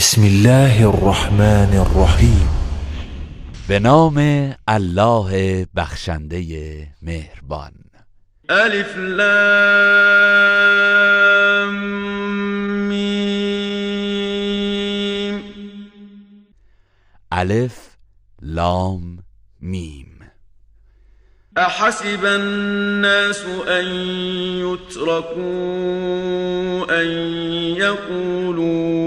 بسم الله الرحمن الرحیم. به نام الله بخشنده مهربان. الف لام میم. الف لام میم. احسب الناس ان يتركوا ان يقولوا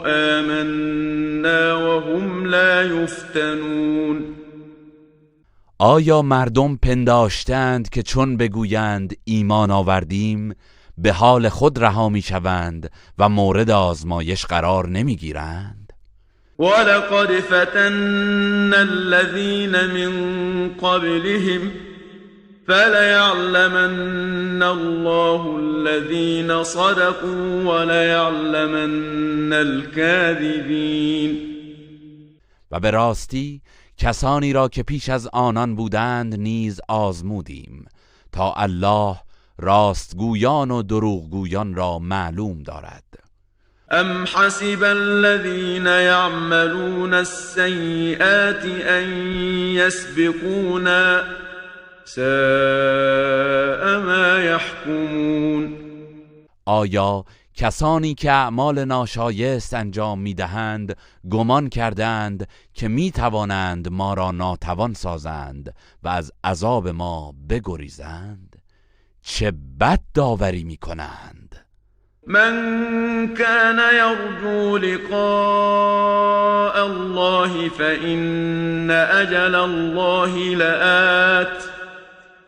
آمنا وهم لا يفتنون. آیا مردم پنداشتند که چون بگویند ایمان آوردیم به حال خود رها میشوند و مورد آزمایش قرار نمیگیرند؟ ولقد فتنا الذين من قبلهم فليعلمن الله الذين صدقوا وليعلمن الكاذبين. و به راستی کسانی را که پیش از آنان بودند نیز آزمودیم تا الله راستگویان و دروغگویان را معلوم دارد. ام حسب الذين يعملون السيئات ان يسبقونا ساء ما يحكمون. آیا کسانی که اعمال ناشایست انجام میدهند گمان کردند که میتوانند ما را ناتوان سازند و از عذاب ما بگریزند؟ چه بد داوری میکنند. من كان يرجو لقاء الله فإن أجل الله لآت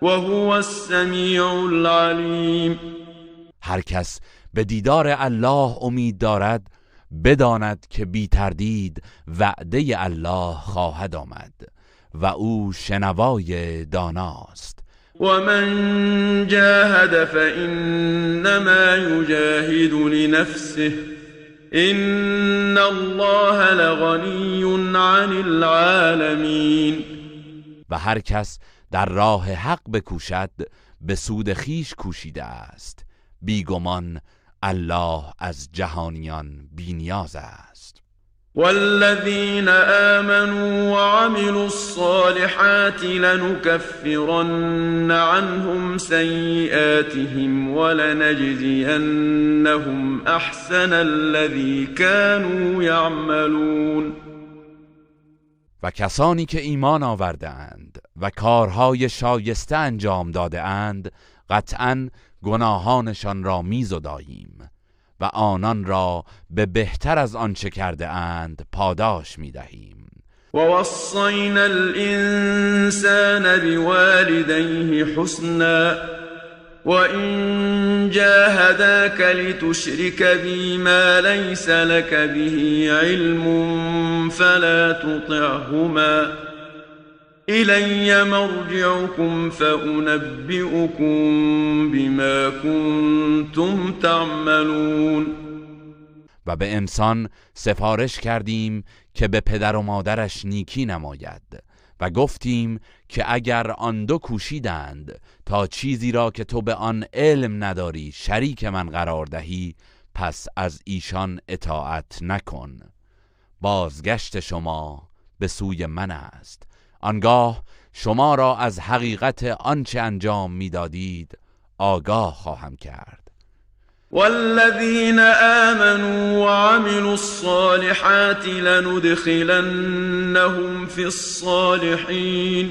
وهو السميع العليم. هر کس به دیدار الله امید دارد بداند که بی تردید وعده الله خواهد آمد و او شنوای داناست. ومن جاهد فإنما يجاهد لنفسه إن الله لغني عن العالمين. و هر کس در راه حق بکوشد به سود خیش کوشیده است، بیگمان الله از جهانیان بی‌نیاز است. والذين آمنوا وعملوا الصالحات لنكفرن عنهم سيئاتهم ولنجزينهم أحسن الذي كانوا يعملون. و کسانی که ایمان آورده اند و کارهای شایسته انجام داده اند قطعاً گناهانشان را میزداییم و آنان را به بهتر از آنچه کرده اند پاداش میدهیم. ووصينا الإنسان بوالديه حسنا وإن جاهداك لتشرك بي ما ليس لك به علم فلا تطعهما إلي مرجعكم فأنبئكم بما كنتم تعملون. و به انسان سفارش کردیم که به پدر و مادرش نیکی نماید و گفتیم که اگر آن دو کوشیدند تا چیزی را که تو به آن علم نداری شریک من قرار دهی پس از ایشان اطاعت نکن. بازگشت شما به سوی من است، آنگاه شما را از حقیقت آنچه انجام میدادید آگاه خواهم کرد. والذين آمنوا وعملوا الصالحات لندخلنهم في الصالحين.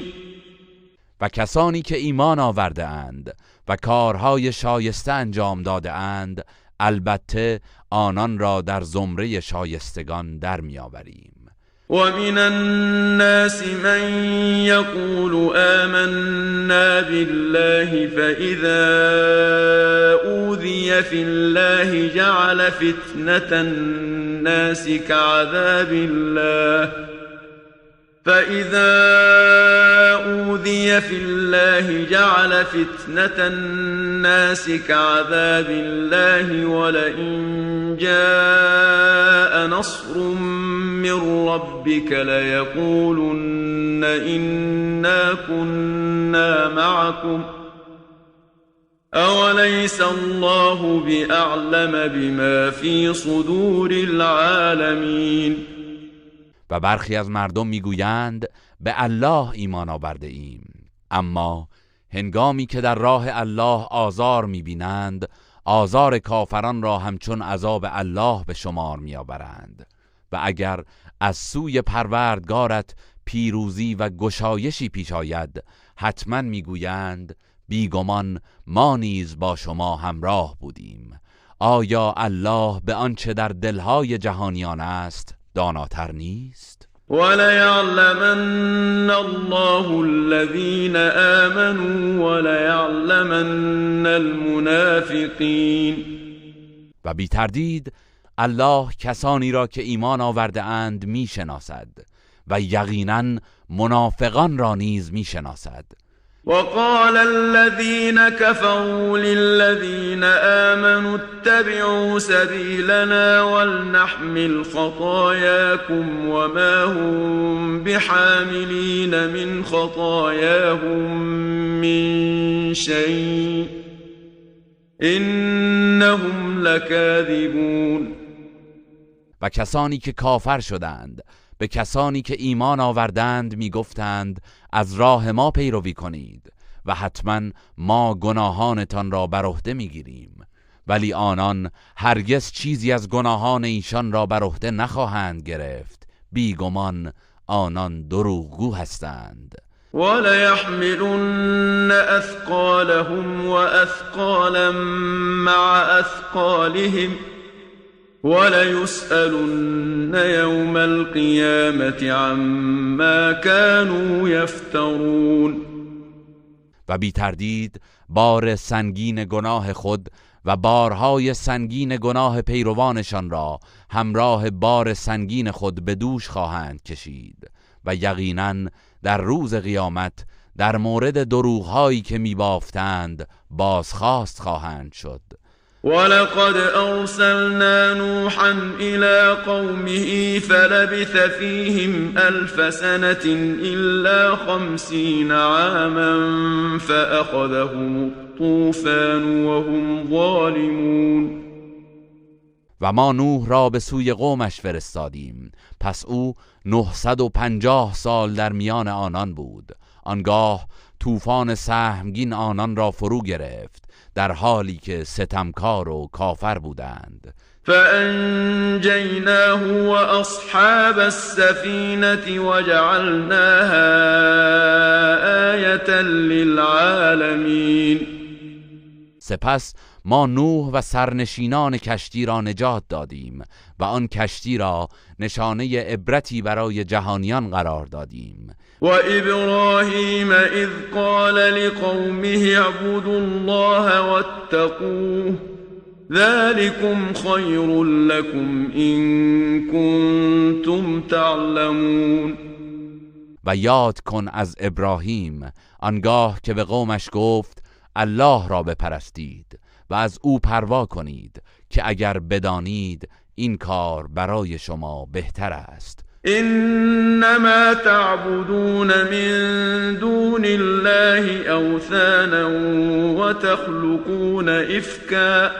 و کسانی که ایمان آورده اند و کارهای شایسته انجام داده اند البته آنان را در زمره شایستگان در میآوریم. ومن الناس من يقول آمنا بالله فإذا أوذي في الله جعل فتنة الناس كعذاب الله فإذا أوذي في الله جعل فتنة الناس كعذاب الله ولئن جاء نصر من ربك ليقولن إنا كنا معكم أوليس الله بأعلم بما في صدور العالمین. و برخی از مردم میگویند به الله ایمان آورده ایم، اما هنگامی که در راه الله آزار میبینند آزار کافران را همچون عذاب الله به شمار میآورند. و اگر از سوی پروردگارت پیروزی و گشایشی پیش آید حتما میگویند بیگمان ما نیز با شما همراه بودیم. آیا الله به آنچه در دلهای جهانیان است داناتر نیست؟ وَلَيَعْلَمَنَّ اللَّهُ الَّذِينَ آمَنُوا وَلَيَعْلَمَنَّ الْمُنَافِقِينَ. و بی تردید الله کسانی را که ایمان آورده اند می شناسد و یقینا منافقان را نیز می شناسد. وقال الذين كفروا للذين آمنوا اتبعوا سبيلنا ولنحمل خطاياكم وما هم بحاملين من خطاياهم من شيء إنهم لكاذبون. و کسانی که کافر شدند به کسانی که ایمان آوردند میگفتند از راه ما پیروی کنید و حتما ما گناهانتان را بر عهده میگیریم، ولی آنان هرگز چیزی از گناهان ایشان را بر عهده نخواهند گرفت، بیگمان آنان دروغگو هستند. وَلَيَحْمِلُنَّ أَثْقَالَهُمْ وَأَثْقَالًا مَعَ أَثْقَالِهِمْ وَلَيُسْأَلُنَّ يَوْمَ الْقِيَامَةِ عَمَّا كَانُوا يَفْتَرُونَ. و بی تردید بار سنگین گناه خود و بارهای سنگین گناه پیروانشان را همراه بار سنگین خود به دوش خواهند کشید و یقینا در روز قیامت در مورد دروغهایی که می‌بافتند بازخواست خواهند شد. وَلَقَدْ أَرْسَلْنَا نُوحًا إِلَى قَوْمِهِ فَلَبِثَ فِيهِمْ أَلْفَ سَنَةٍ إِلَّا 50 عَامًا فَأَخَذَهُمُ الطُّوفَانُ وَهُمْ ظَالِمُونَ. و ما نوح را به سوی قومش فرستادیم، پس او 950 سال در میان آنان بود. آنگاه طوفان سهمگین آنان را فرو گرفت در حالی که ستمکار و کافر بودند. فَأَنْجَيْنَاهُ وَأَصْحَابَ السَّفِينَةِ وَجَعَلْنَاهَا آيَةً لِلْعَالَمِينَ. سپس ما نوح و سرنشینان کشتی را نجات دادیم و آن کشتی را نشانه عبرتی برای جهانیان قرار دادیم. وَإِبْرَاهِيمَ إِذْ قَالَ لِقَوْمِهِ اعْبُدُوا اللَّهَ وَاتَّقُوهُ ذَلِكُمْ خَيْرٌ لَكُمْ إِن كُنتُمْ تَعْلَمُونَ. و یاد کن از ابراهیم آنگاه که به قومش گفت الله را بپرستید و از او پروا کنید که اگر بدانید این کار برای شما بهتر است. إنما تعبدون من دون الله أوثانا وتخلقون إفكا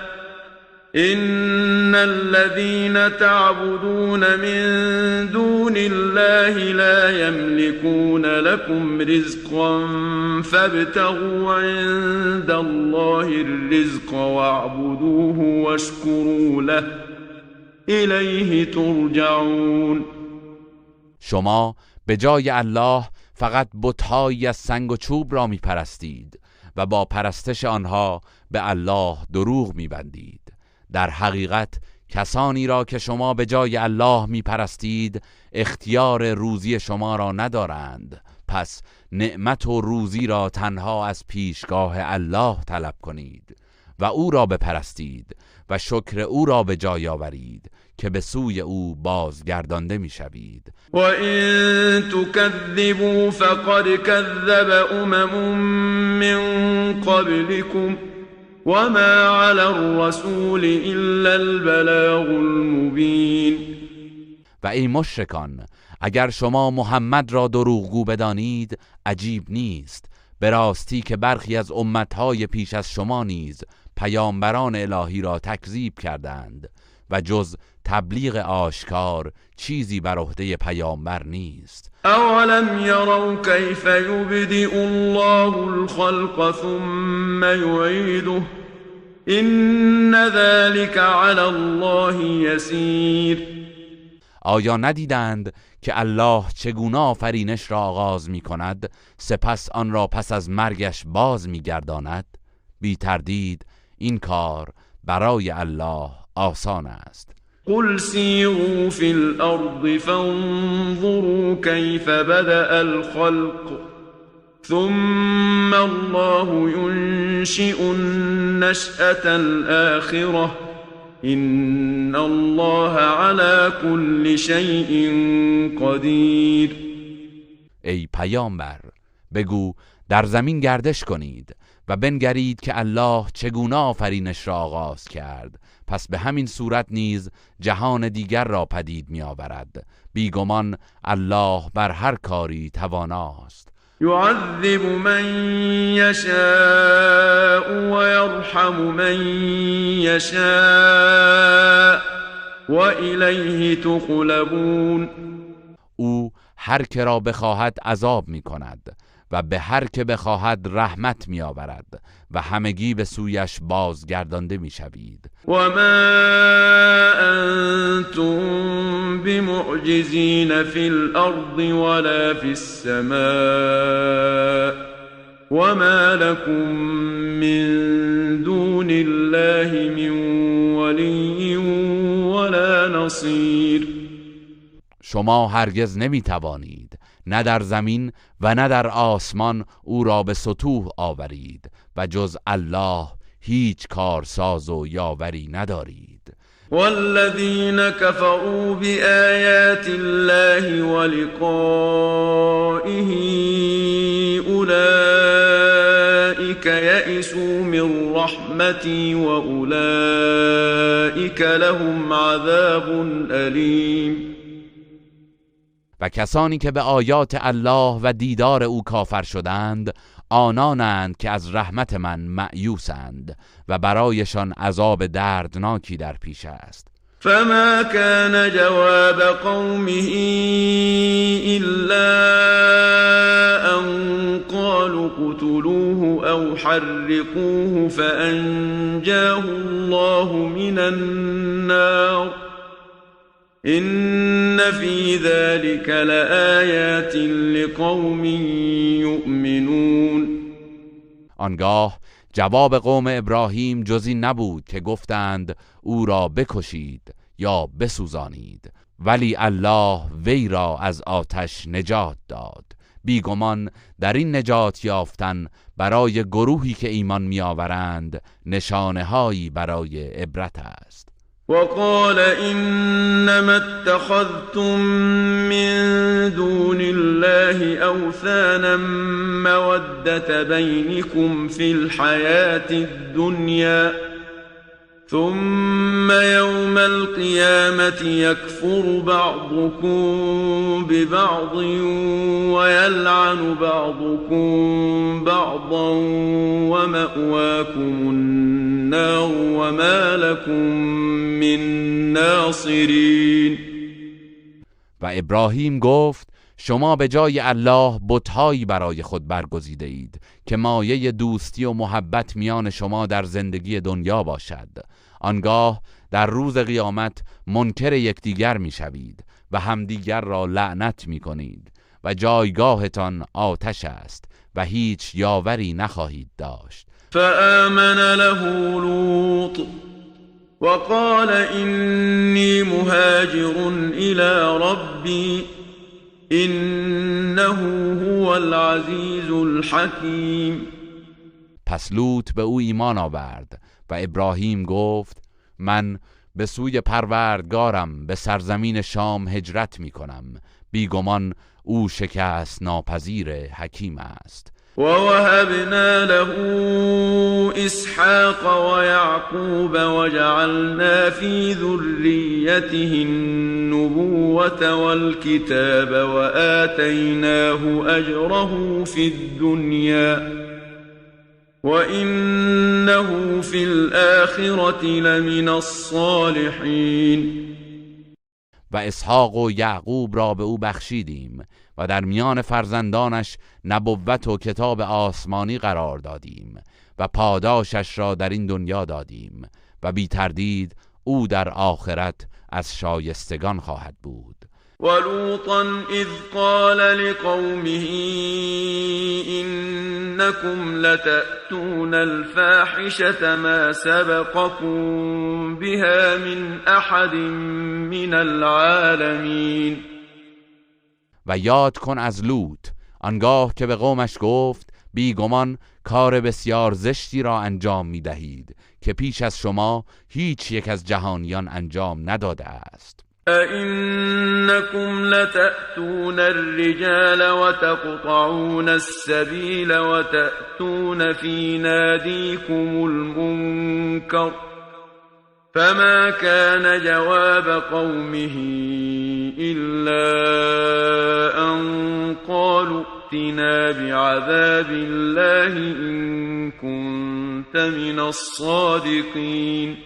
إن الذين تعبدون من دون الله لا يملكون لكم رزقا فابتغوا عند الله الرزق واعبدوه واشكروا له إليه ترجعون. شما به جای الله فقط بت‌هایی از سنگ و چوب را می‌پرستید و با پرستش آنها به الله دروغ می‌بندید. در حقیقت کسانی را که شما به جای الله می‌پرستید اختیار روزی شما را ندارند، پس نعمت و روزی را تنها از پیشگاه الله طلب کنید و او را بپرستید و شکر او را به جای آورید که به سوی او بازگردانده می‌شوید. و این تکذبوا فقد کذب امم من قبلكم وما علی الرسول الا البلاغ المبین. و ای مشرکان، اگر شما محمد را دروغگو بدانید عجیب نیست، به راستی که برخی از امتهای پیش از شما نیز پیامبران الهی را تکذیب کردند و جز تبلیغ آشکار چیزی بر عهده پیامبر نیست. اولم یروا کیف یبدئ الله الخلق ثم یعیده ان ذلك علی الله یسیر. آیا ندیدند که الله چگونه آفرینش را آغاز می کند سپس آن را پس از مرگش باز می گرداند؟ بی تردید این کار برای الله آسان است. قل سیروا فی الارض فانظروا کیف بدأ الخلق ثم الله ينشئ النشأة الآخرة ان الله على كل شيء قدیر. ای پیامبر بگو در زمین گردش کنید و بنگرید که الله چگونه آفرینش را آغاز کرد، پس به همین صورت نیز جهان دیگر را پدید می آورد. بیگمان الله بر هر کاری تواناست. يعذب من يشاء ويرحم من يشاء وإليه تقلبون. او هر که را بخواهد عذاب می کند و به هر که بخواهد رحمت می آورد و همگی به سویش بازگردانده می شوید. و ما انتم بمعجزین فی الارض ولا فی السماء و ما لكم من دون الله من ولی ولا نصیر. شما هرگز نمی توانید نه در زمین و نه در آسمان او را به سطوح آورید و جز الله هیچ کارساز و یاوری ندارید. والذین کفروا بآیات الله ولقائه اولئک یئسوا من رحمتی و اولئک لهم عذاب الیم. و کسانی که به آیات الله و دیدار او کافر شدند آنانند که از رحمت من مأیوسند و برایشان عذاب دردناکی در پیش است. فما كان جواب قومه إلا أن قالوا قتلوه أو حرقوه فأنجاه الله من النار إن في ذلك لآيات لقوم يؤمنون. آنگاه جواب قوم ابراهیم جزی نبود که گفتند او را بکشید یا بسوزانید، ولی الله وی را از آتش نجات داد. بیگمان در این نجات یافتن برای گروهی که ایمان میآورند نشانه‌هایی برای عبرت است. وقال إنما اتخذتم من دون الله أوثانا مودة بينكم في الحياة الدنيا ثم يوم القيامة يكفر بعضكم ببعض ويلعن بعضكم بعضا ومأواكم النار وما لكم من ناصرین. و ابراهیم گفت شما به جای الله بت‌هایی برای خود برگزیده اید که مایه دوستی و محبت میان شما در زندگی دنیا باشد. آنگاه در روز قیامت منکر یکدیگر میشوید و همدیگر را لعنت میکنید و جایگاهتان آتش است و هیچ یاوری نخواهید داشت. فآمن له لوط وقال إني مهاجر إلى ربي إنه هو العزيز الحكيم. پس لوط به او ایمان آورد و ابراهیم گفت من به سوی پروردگارم به سرزمین شام هجرت می کنم، بیگمان او شکست ناپذیر حکیم است. ووهبنا له إسحاق ويعقوب وجعلنا في ذريته النبوة والكتاب وآتيناه أجره في الدنيا وإنه في الآخرة لمن الصالحين. و اسحاق و یعقوب را به او بخشیدیم و در میان فرزندانش نبوت و کتاب آسمانی قرار دادیم و پاداشش را در این دنیا دادیم و بی تردید او در آخرت از شایستگان خواهد بود. ولوطا اذ قال لقومه إنكم لتأتون الفاحشة ما سبقكم بها من أحد من العالمین. و یاد کن از لوط آنگاه که به قومش گفت بیگمان کار بسیار زشتی را انجام می دهید که پیش از شما هیچ یک از جهانیان انجام نداده است. أئنكم لتأتون الرجال وتقطعون السبيل وتأتون في ناديكم المنكر فما كان جواب قومه إلا أن قالوا ائتنا بعذاب الله إن كنت من الصادقين.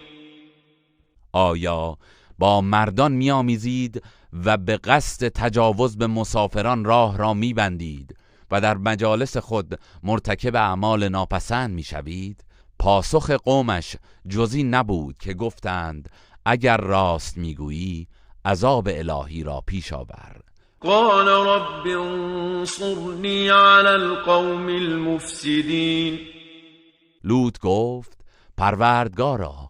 آیا با مردان می‌آمیزید و به قصد تجاوز به مسافران راه را می‌بندید و در مجالس خود مرتکب اعمال ناپسند می‌شوید؟ پاسخ قومش جزی نبود که گفتند اگر راست می‌گویی عذاب الهی را پیش آور. قال رب انصرنی علی القوم المفسدین. لوط گفت پروردگارا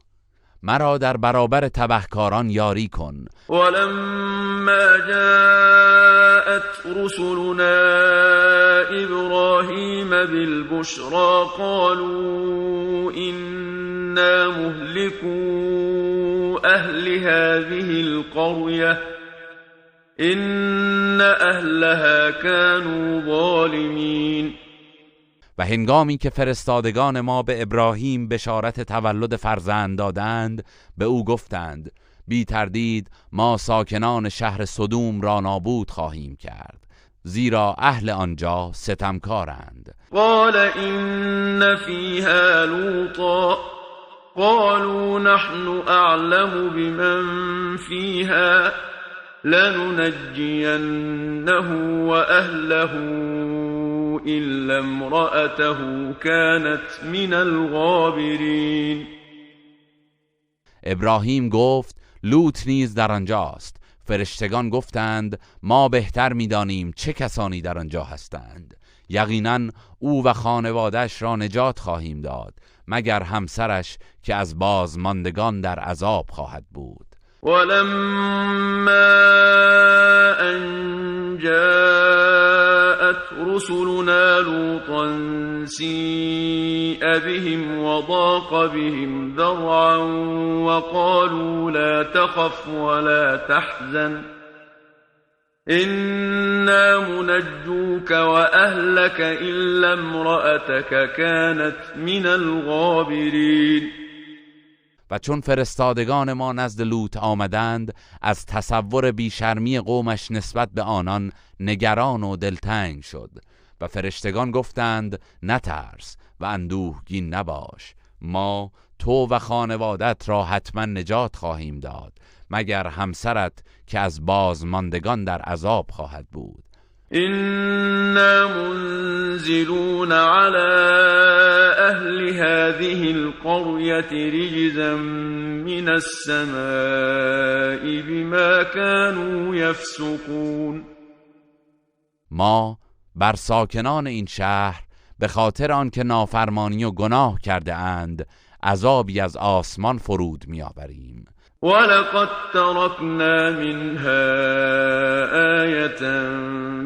مرا در برابر تبهکاران یاری کن. ولما جاءت رسلنا ابراهیم بالبشرى قالوا إنا مهلكو اهل هذه القرية إن اهلها كانوا ظالمین. و هنگامی که فرستادگان ما به ابراهیم بشارت تولد فرزند دادند به او گفتند بی تردید ما ساکنان شهر سدوم را نابود خواهیم کرد زیرا اهل آنجا ستمکارند. قال إن فيها لوطا قالوا نحن أعلم بمن فيها لننجينه وأهله إلا امرأته كانت من الغابرین. ابراهیم گفت لوط نیز در آنجاست. فرشتگان گفتند ما بهتر می‌دانیم چه کسانی در آنجا هستند. یقینا او و خانواده‌اش را نجات خواهیم داد مگر همسرش که از بازماندگان در عذاب خواهد بود. ولما أن جاءت رسلنا لوطا سيء بهم وضاق بهم ذرعا وقالوا لا تخف ولا تحزن إنا منجوك وأهلك إلا امرأتك كانت من الغابرين. و چون فرستادگان ما نزد لوط آمدند از تصور بیشرمی قومش نسبت به آنان نگران و دلتنگ شد و فرشتگان گفتند نترس و اندوهگین نباش ما تو و خانوادت را حتما نجات خواهیم داد مگر همسرت که از بازماندگان در عذاب خواهد بود. إنا منزلون على أهل هذه القرية رجزا من السماء بما كانوا يفسقون. ما بر ساکنان این شهر به خاطر آنکه نافرمانی و گناه کرده اند عذابی از آسمان فرود می‌آوریم. ولقد تركنا منها آية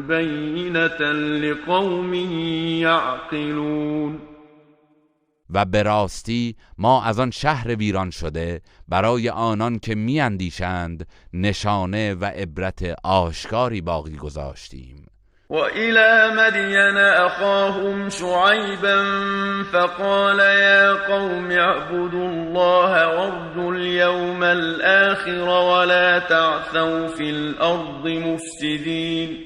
بينة لقوم يعقلون. و به راستی ما از آن شهر ویران شده برای آنان که میاندیشند نشانه و عبرت آشکاری باقی گذاشتیم. وإلى مدين أخاهم شعيبا فقال يا قوم اعبدوا الله وارجوا اليوم الآخر ولا تعثوا في الأرض مفسدين.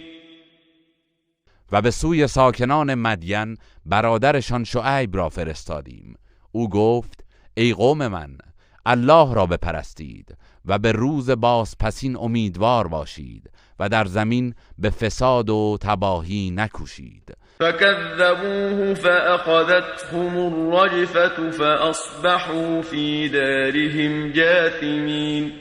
و به سوی ساکنان مدین برادرشان شعیب را فرستادیم. او گفت ای قوم من، الله را بپرستید و به روز بازپسین امیدوار باشید و در زمین به فساد و تباهی نکوشید. فكذبوه فأخذتهم الرجفة فأصبحوا في دارهم جاثمين.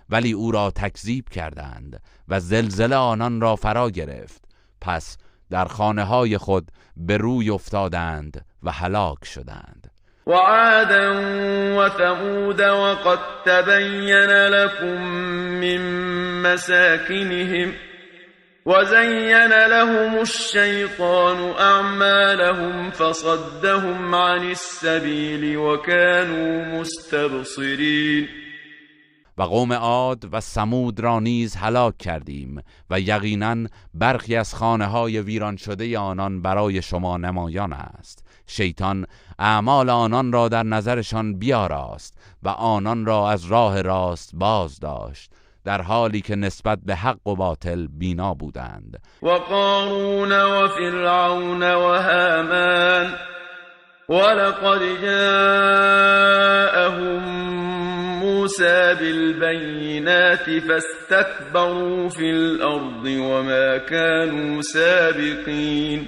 ولی او را تکذیب کردند و زلزله آنان را فرا گرفت، پس در خانه‌های خود به روی افتادند و هلاک شدند. وعادا وثمود وقد تبين لكم من مساكنهم وزين لهم الشيطان أعمالهم فصدهم عن السبيل وكانوا مستبصرين. و قوم عاد و ثمود را نیز هلاک کردیم و یقینا برخی از خانه‌های ویران شده آنان برای شما نمایان است. شیطان اعمال آنان را در نظرشان بیاراست و آنان را از راه راست باز داشت، در حالی که نسبت به حق و باطل بینا بودند. و قارون و فرعون و هامان ولقد جاءهم موسى بالبينات فاستكبروا في الأرض وما كانوا سابقين.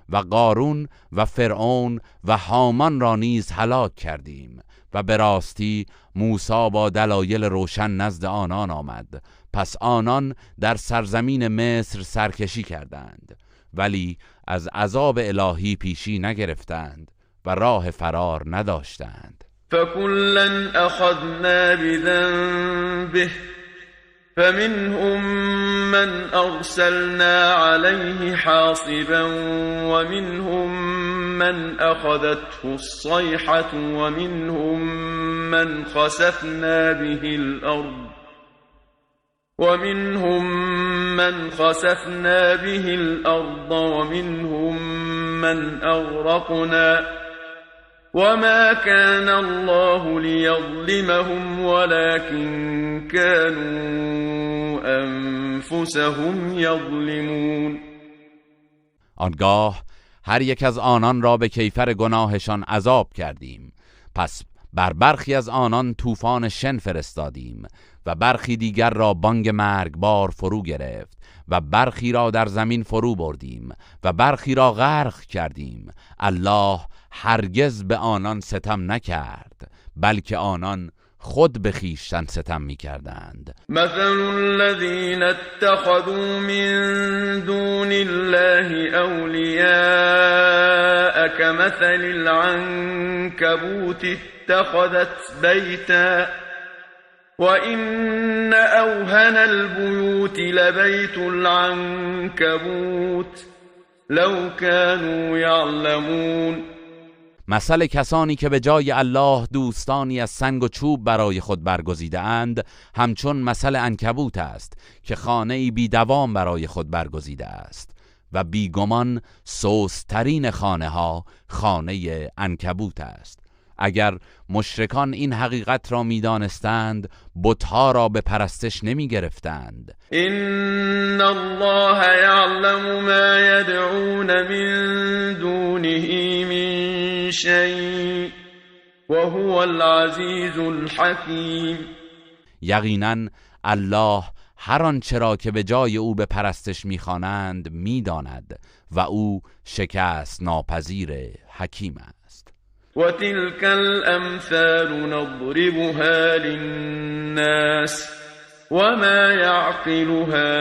و قارون و فرعون و هامان را نیز هلاک کردیم و به راستی موسی با دلایل روشن نزد آنان آمد، پس آنان در سرزمین مصر سرکشی کردند ولی از عذاب الهی پیشی نگرفتند و راه فرار نداشتند. فكلا أخذنا بذنبه فمنهم من أرسلنا عليه حاصبا ومنهم من أخذته الصيحة ومنهم من خسفنا به الأرض ومنهم من أغرقنا وما كان الله ليظلمهم ولكن كانوا أنفسهم يظلمون. آنگاه هر یک از آنان را به کیفر گناهشان عذاب کردیم، پس بر برخی از آنان طوفان شن فرستادیم و برخی دیگر را بانگ مرگبار فرو گرفت و برخی را در زمین فرو بردیم و برخی را غرق کردیم. الله هرگز به آنان ستم نکرد، بلکه آنان خود به خویشتن ستم می‌کردند. مثل الذين اتخذوا من دون الله أولياء كمثل العنكبوت اتخذت بيتا وإن أوهن البيوت لبيت العنكبوت لو كانوا يعلمون. مثل کسانی که به جای الله دوستانی از سنگ و چوب برای خود برگزیده اند همچون مثل عنکبوت است که خانه‌ای بی دوام برای خود برگزیده است و بیگمان سست‌ترین خانه ها خانه عنکبوت است. اگر مشرکان این حقیقت را می‌دانستند بت‌ها را به پرستش نمی‌گرفتند. ان الله یعلم ما یدعون من دونه من شیء وهو العزیز الحکیم. یقینا الله هر آنچه را که به جای او به پرستش می‌خوانند می‌داند و او شکست ناپذیر حکیم است. وتلك الأمثال نضربها للناس وما يعقلها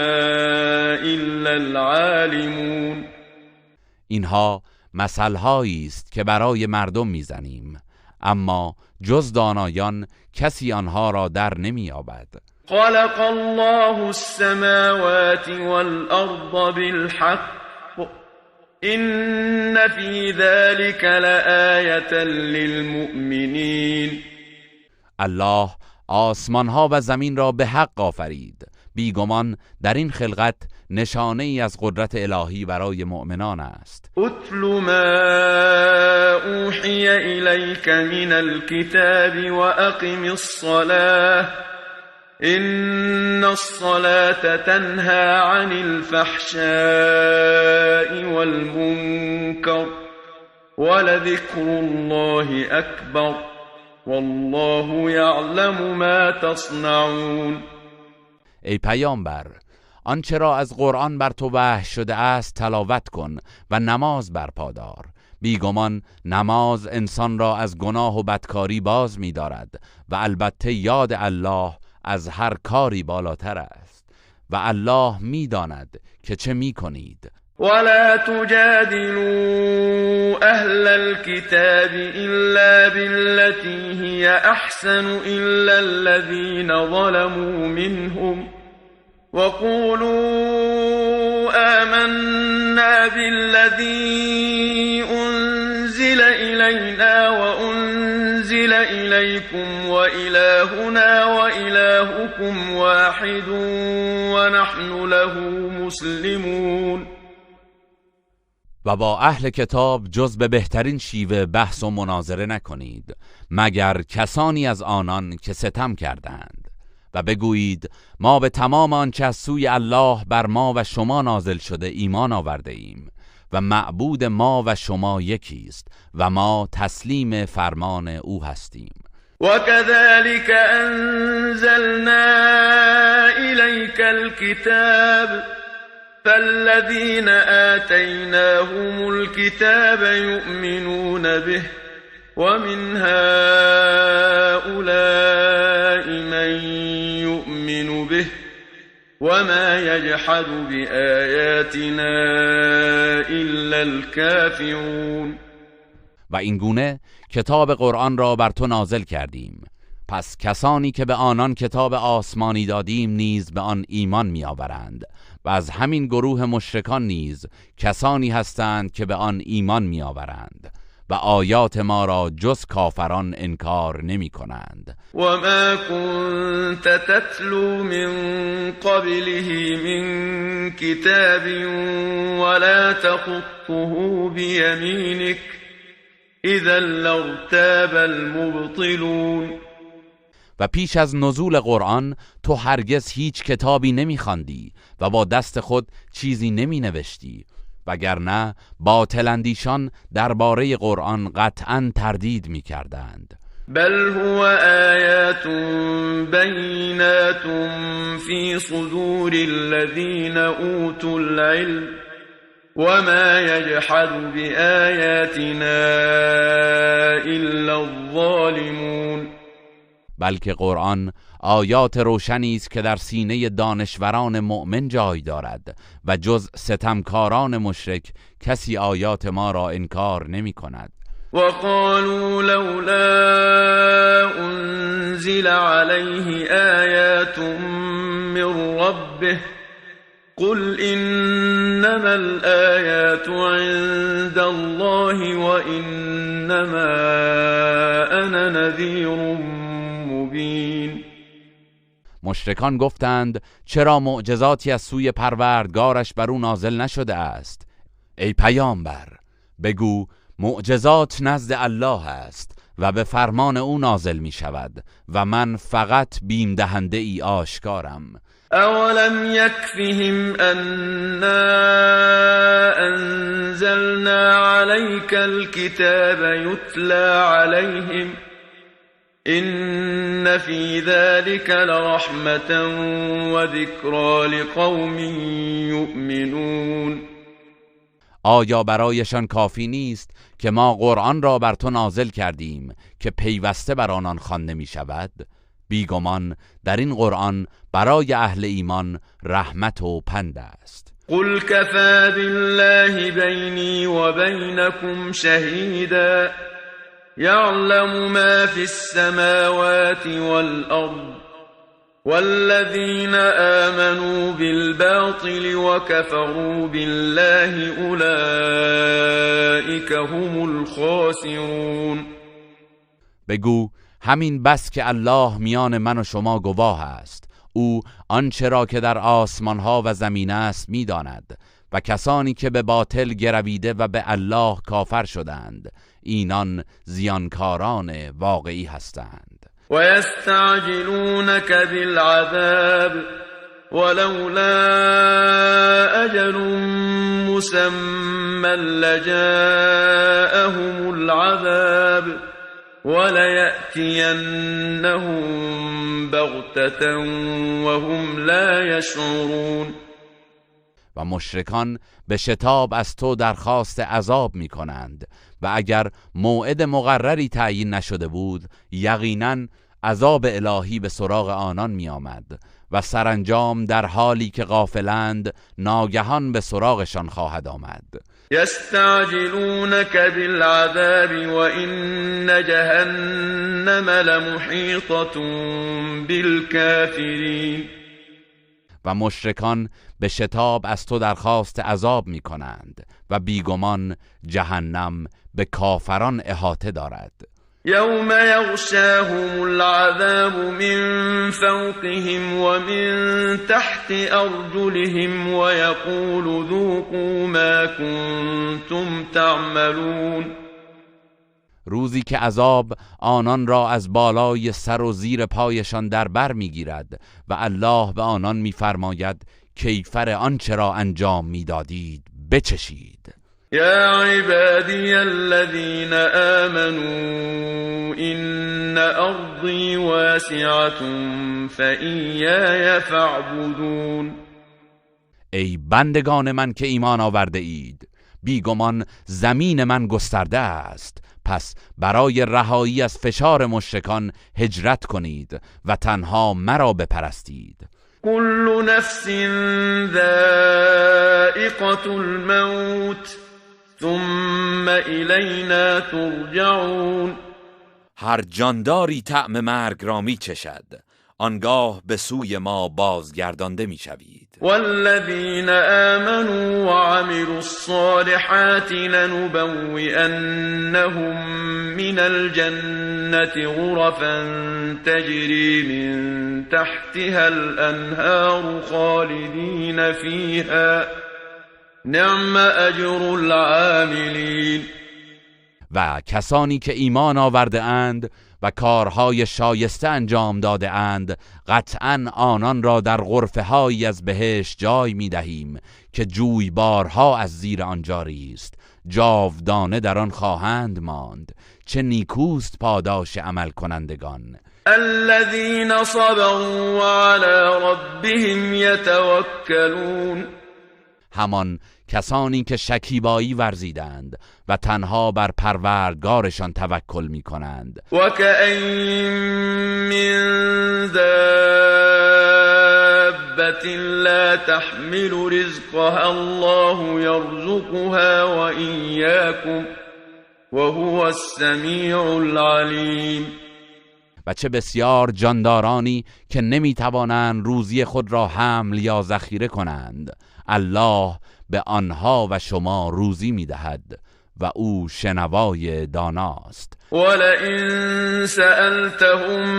إلا العالمون. اینها مثل‌هایی است که برای مردم میزنیم، اما جز دانایان کسی آنها را در نمی‌یابد. خلق الله السماوات والأرض بالحق إن في ذلك لآية للمؤمنین. الله آسمان ها و زمین را به حق آفرید، بیگمان در این خلقت نشانه ای از قدرت الهی برای مؤمنان است. اتل ما اوحی الیک من الكتاب واقم الصلاة ان الصلاة تنهى عن الفحشاء والمنكر ولذكر الله اکبر والله یعلم ما تصنعون. ای پیامبر، آنچه را از قرآن بر تو وحی شده است تلاوت کن و نماز برپا دار. بیگمان نماز انسان را از گناه و بدکاری باز می دارد و البته یاد الله از هر کاری بالاتر است و الله می داند که چه می کنید. ولا تجادلوا اهل الكتاب الا بالتي هي احسن الا الذين ظلموا منهم وقولوا آمنا بالذي أنزل إلينا وأنزل إليكم وإلهنا وإلهكم واحد ونحن له مسلمون. و با اهل کتاب جز به بهترین شیوه بحث و مناظره نکنید مگر کسانی از آنان که ستم کردند و بگویید ما به تمام آنچه از سوی الله بر ما و شما نازل شده ایمان آورده ایم و معبود ما و شما یکی است و ما تسلیم فرمان او هستیم. وكذلك أنزلنا إليك الكتاب فالذين آتيناهم الكتاب يؤمنون به ومن هؤلاء من يؤمن به وما يجحد بآياتنا إلا الكافرون. و این گونه کتاب قرآن را بر تو نازل کردیم، پس کسانی که به آنان کتاب آسمانی دادیم نیز به آن ایمان می آورند و از همین گروه مشرکان نیز کسانی هستند که به آن ایمان می آورند و آیات ما را جز کافران انکار نمی کنند. و ما كنت تتلو من قبله من کتاب ولا تخطه بیمینک اذا لارتاب المبطلون. و پیش از نزول قرآن تو هرگز هیچ کتابی نمی‌خواندی و با دست خود چیزی نمی‌نوشتی، وگرنه باطل اندیشان درباره قرآن قطعاً تردید می‌کردند. بل هو آیات بینات فی صدور الذین اوتوا العلم وما يجحد بآياتنا الا الظالمون. بلکه قرآن آیات روشنی است که در سینه دانشوران مؤمن جای دارد و جز ستمکاران مشرک کسی آیات ما را انکار نمی کند. وقالوا لولا انزل عليه آیات من ربه قل انما الآیات عند الله وانما انا نذیر مبین. مشرکان گفتند چرا معجزاتی از سوی پروردگارش بر او نازل نشده است؟ ای پیامبر بگو معجزات نزد الله است و به فرمان او نازل می شود و من فقط بیم دهنده ای آشکارم. اولم یکفهم انا انزلنا عليك الكتاب يتلى عليهم ان في ذلك لرحمة وذكرى لقوم يؤمنون. آیا برایشان کافی نیست که ما قرآن را بر تو نازل کردیم که پیوسته بر آنان خوانده می شود؟ بیگمان در این قرآن برای اهل ایمان رحمت و پند است. قل كفى بالله بيني وبينكم شهيدا يعلم ما في السماوات والأرض والذين آمنوا بالباطل وكفروا بالله أولئك هم الخاسرون. بگو همین بس که الله میان من و شما گواه است، او آنچه را که در آسمانها و زمین است می‌داند و کسانی که به باطل گرویده و به الله کافر شدند اینان زیانکاران واقعی هستند. و یستعجلونک بالعذاب ولولا اجل مسمى لجاءهم العذاب وليأتينهم بغتة وهم لا يشعرون. و مشرکان به شتاب از تو درخواست عذاب می کنند و اگر موعد مقرری تعیین نشده بود یقیناً عذاب الهی به سراغ آنان می آمد و سرانجام در حالی که غافلند ناگهان به سراغشان خواهد آمد. یستعجلونک بالعذاب وإن جهنم لمحیطة بالکافرین. و مشرکان به شتاب از تو درخواست عذاب می کنند و بیگمان جهنم به کافران احاطه دارد. یوم یغشاهم العذاب من فوقهم ومن تحت ارجلهم ويقول ذوقوا ما كنتم تعملون. روزی که عذاب آنان را از بالای سر و زیر پایشان در بر میگیرد و الله به آنان میفرماید کیفر آنچه را انجام میدادید بچشید. یا عبادی الذین آمنوا ان ارضی واسعة فإیای فاعبدون. ای بندگان من که ایمان آورده اید بیگمان زمین من گسترده است، پس برای رهایی از فشار مشرکان هجرت کنید و تنها مرا بپرستید. كل نفس ذائقة الموت ثم إلينا ترجعون. هر جانداری طعم مرگ را می چشد، آنگاه به سوی ما بازگردانده می شوید. والذین آمنوا وعملوا الصالحات لنبوئنهم من الجنة غرفا تجری من تحتها الانهار خالدین فیها نعم اجر العاملین. و کسانی که ایمان آورده اند و کارهای شایسته انجام داده اند قطعاً آنان را در غرفه هایی از بهشت جای می دهیم که جویبارها از زیر آن جاری است، جاودانه در آن خواهند ماند. چه نیکوست پاداش عمل کنندگان. الذين صبروا وعلى ربهم يتوكلون. همان کسانی که شکیبایی ورزیدند و تنها بر پروردگارشان توکل می کنند. و کأین من دابة لا تحمل رزقها الله يرزقها و ایاکم و هو السمیع العلیم. و چه بسیار جاندارانی که نمی توانند روزی خود را حمل یا ذخیره کنند، الله به آنها و شما روزی می دهد و او شنوای داناست. ولئن سألتهم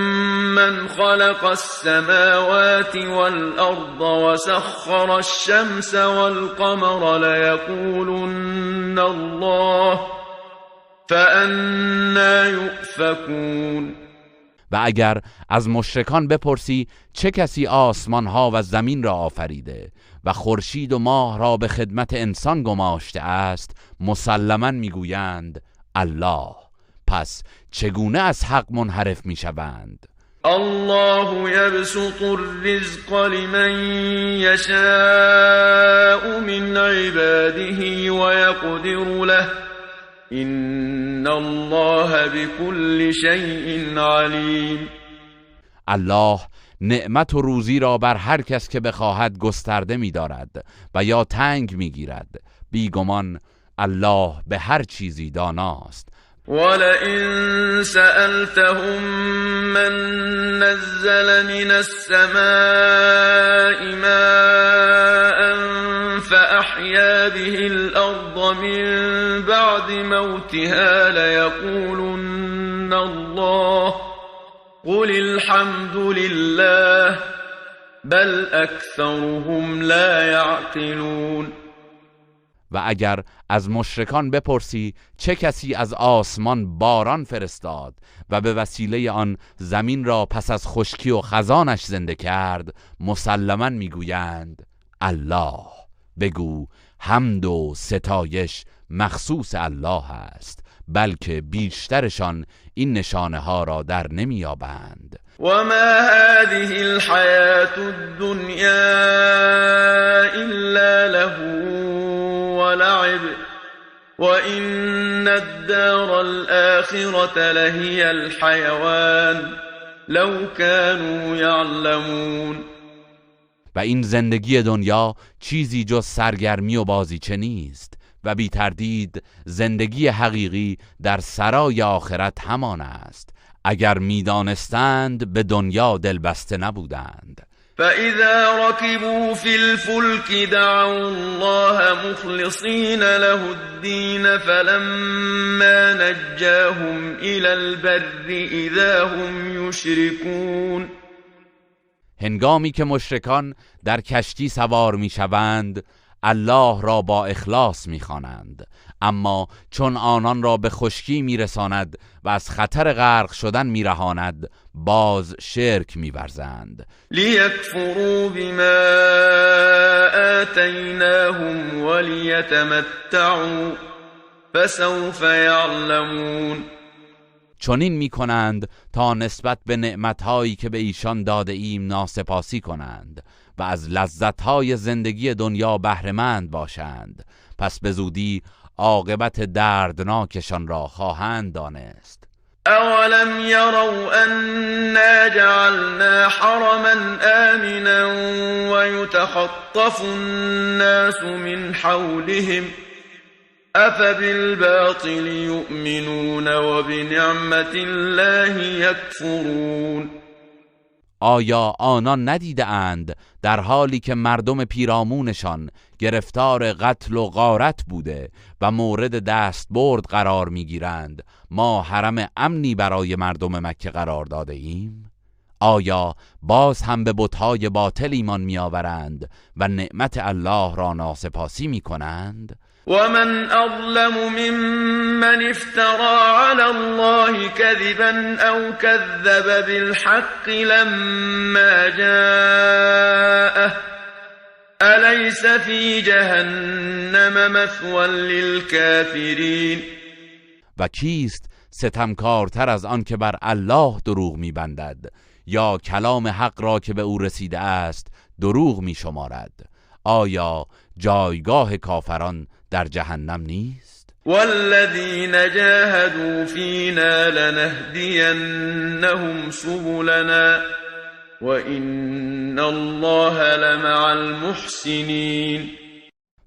من خلق السماوات والأرض وسخر الشمس والقمر ليقولن الله فأنا يؤفكون. و اگر از مشرکان بپرسی چه کسی آسمان ها و زمین را آفریده و خورشید و ماه را به خدمت انسان گماشته است، مسلماً میگویند الله. پس چگونه از حق منحرف میشوند؟ الله يبسط الرزق لمن يشاء من عباده ويقدر له ان الله بكل شيء علیم. الله نعمت و روزی را بر هر کس که بخواهد گسترده می‌دارد و یا تنگ می‌گیرد. بیگمان الله به هر چیزی داناست. ولئن سألتهم من نزل من السماء ماء فأحيا به الأرض من بعد موتها ليقولن الله قل الحمد لله بل اکثرهم لا یعقلون. و اگر از مشرکان بپرسی چه کسی از آسمان باران فرستاد و به وسیله آن زمین را پس از خشکی و خزانش زنده کرد، مسلماً میگویند الله. بگو حمد و ستایش مخصوص الله است، بلکه بیشترشان این نشانه ها را در نمیابند. وما هذه الحياة الدنيا إلا له ولعب وإن الدار الآخرة لهي الحيوان لو كانوا يعلمون. و این زندگی دنیا چیزی جز سرگرمی و بازیچه نیست و بی تردید زندگی حقیقی در سرای آخرت همان است. اگر میدانستند به دنیا دلبسته نبودند. فإذا ركبوا في الفلك دعوا الله مخلصين له الدين فلما نجاهم إلى البر إذا هم يشركون. هنگامی که مشرکان در کشتی سوار میشوند الله را با اخلاص میخوانند، اما چون آنان را به خشکی میرساند و از خطر غرق شدن میرهاند باز شرک میورزند. لیکفروا بما آتیناهم ولیتمتعوا فسوف یعلمون. چنین میکنند تا نسبت به نعمتهایی که به ایشان داده ایم ناسپاسی کنند و از لذتهای زندگی دنیا بهره‌مند باشند، پس به زودی عاقبت دردناکشان را خواهند دانست. اولم يروا أنا جعلنا حرما آمنا ويتخطف الناس من حولهم افبالباطل يؤمنون وبنعمت الله يكفرون. آیا آنان ندیده اند در حالی که مردم پیرامونشان گرفتار قتل و غارت بوده و مورد دستبرد قرار میگیرند ما حرم امنی برای مردم مکه قرار داده ایم؟ آیا باز هم به بت‌های باطل ایمان میآورند و نعمت الله را ناسپاسی میکنند؟ ومن أظلم ممن افترى على الله كذبا أو كذب بالحق لما جاءه أليس في جهنم مثوى للكافرين. و کیست ستمکارتر از آن که بر الله دروغ میبندد یا کلام حق را که به او رسیده است دروغ میشمارد؟ آیا جایگاه کافران در جهنم نیست؟ والذین جاهدوا فینا لنهدینهم سبلنا وان الله لمع المحسنین.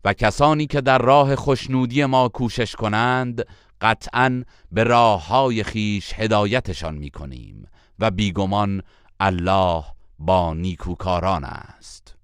و کسانی که در راه خوشنودی ما کوشش کنند قطعاً به راههای خیش هدایتشان میکنیم و بیگمان الله با نیکوکاران است.